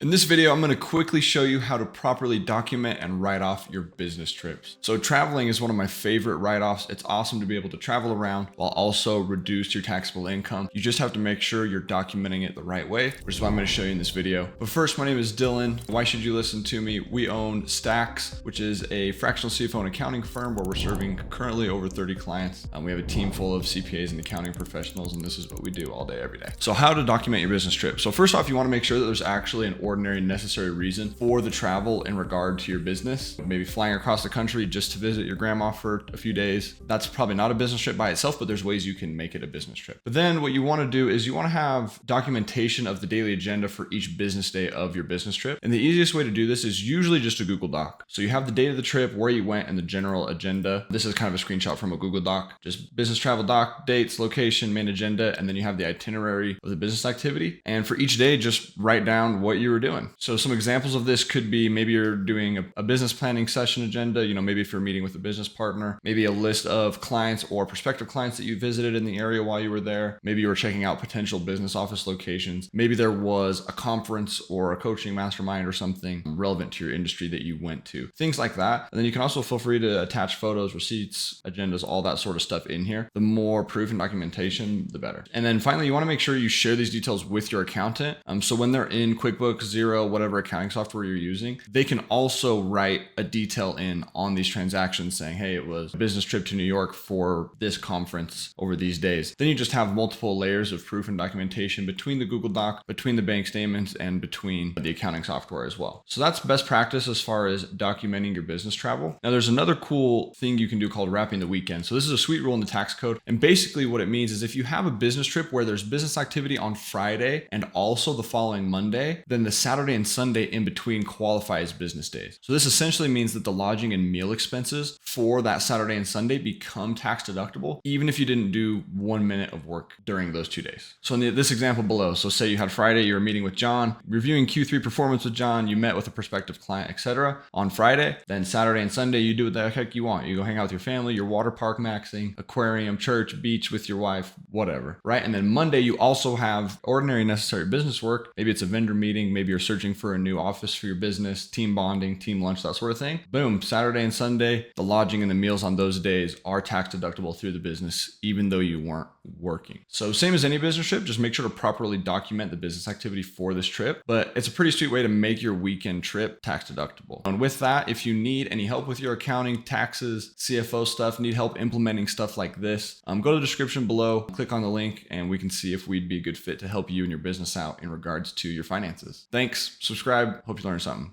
In this video, I'm going to quickly show you how to properly document and write off your business trips. So traveling is one of my favorite write-offs. It's awesome to be able to travel around while also reduce your taxable income. You just have to make sure you're documenting it the right way, which is what I'm going to show you in this video. But first, my name is Dylan. Why should you listen to me? We own Stacks, which is a fractional CFO and accounting firm where we're serving currently over 30 clients. We have a team full of CPAs and accounting professionals, and this is what we do all day, every day. So how to document your business trip. So first off, you want to make sure that there's actually an ordinary necessary reason for the travel in regard to your business. Maybe flying across the country just to visit your grandma for a few days. That's probably not a business trip by itself, but there's ways you can make it a business trip. But then what you want to do is you want to have documentation of the daily agenda for each business day of your business trip. And the easiest way to do this is usually just a Google Doc. So you have the date of the trip, where you went, and the general agenda. This is kind of a screenshot from a Google Doc. Just business travel doc, dates, location, main agenda, and then you have the itinerary of the business activity. And for each day, just write down what you were doing. So some examples of this could be maybe you're doing a business planning session agenda, maybe if you're meeting with a business partner, maybe a list of clients or prospective clients that you visited in the area while you were there. Maybe you were checking out potential business office locations. Maybe there was a conference or a coaching mastermind or something relevant to your industry that you went to. Things like that. And then you can also feel free to attach photos, receipts, agendas, all that sort of stuff in here. The more proof and documentation, the better. And then finally, you want to make sure you share these details with your accountant. So when they're in QuickBooks, Xero, whatever accounting software you're using, they can also write a detail in on these transactions saying, hey, it was a business trip to New York for this conference over these days. Then you just have multiple layers of proof and documentation between the Google Doc, between the bank statements, and between the accounting software as well. So that's best practice as far as documenting your business travel. Now there's another cool thing you can do called wrapping the weekend. So this is a sweet rule in the tax code. And basically what it means is if you have a business trip where there's business activity on Friday and also the following Monday, then the Saturday and Sunday in between qualify as business days. So this essentially means that the lodging and meal expenses for that Saturday and Sunday become tax deductible, even if you didn't do 1 minute of work during those 2 days. So in this example below, so say you had Friday, you were meeting with John, reviewing Q3 performance with John, you met with a prospective client, etc. on Friday. Then Saturday and Sunday, you do what the heck you want. You go hang out with your family, your water park maxing, aquarium, church, beach with your wife, whatever, right? And then Monday, you also have ordinary necessary business work. Maybe it's a vendor meeting. Maybe you're searching for a new office for your business, team bonding, team lunch, that sort of thing. Boom, Saturday and Sunday, the lodging and the meals on those days are tax deductible through the business, even though you weren't working. So same as any business trip, just make sure to properly document the business activity for this trip. But it's a pretty sweet way to make your weekend trip tax deductible. And with that, if you need any help with your accounting, taxes, CFO stuff, need help implementing stuff like this, go to the description below, click on the link, and we can see if we'd be a good fit to help you and your business out in regards to your finances. Thanks, subscribe, hope you learned something.